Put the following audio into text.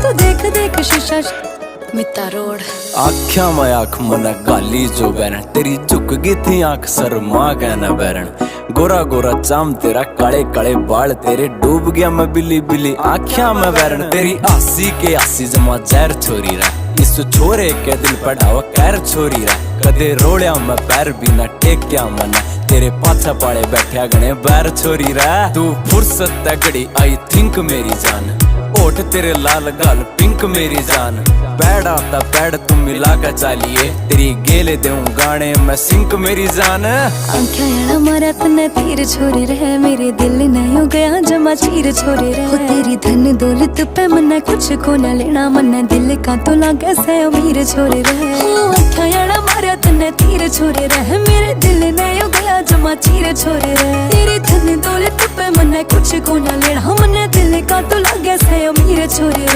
तू देख देख शीशा मिता रोड। आख्या में आँख मन गाली जो बैरन, तेरी झुक गई थी आँख शर्मा कहना बैरन। गोरा गोरा चाम तेरा, काले काले बाल तेरे, डूब गया मैं बिली बिली आख्या में बैरन। तेरी आसी के आसी जमा जहर छोरी रहा, इस छोरे के दिल पढ़ावा कैर छोरी रहा। कदे रोड़िया मैं पैर भी ना टेक्या मना, तेरे पाछा पाड़े बैठा गणे बैर छोरी रहा। तू फुर्सत तगड़ी आई थिंक मेरी जान, ओठ तेरे लाल गाल पिंक मेरी जान। पैड आता पैड तुम मिला कर चालिए, तेरी गेले देऊं गाने मैं सिंक मेरी जान। आंखें यारा मारा तने तीर छोरे रहे, मेरे दिल ने हो गया जमा चीर छोरे रहे। तेरी धन दौलत पे मन्ना कुछ को न लेना, मन्ना दिल का तो लागे से अमीर छोरे रहे। आंखें यारा मारा तने तीर छोरे रहे, मेरे दिल ने हो गया जमा चीर छोरे रहे। तेरी धन दौलत पे मन्ना कुछ को न लेना, मन्ना दिल का तो लागे से अमीर छोरे रहे।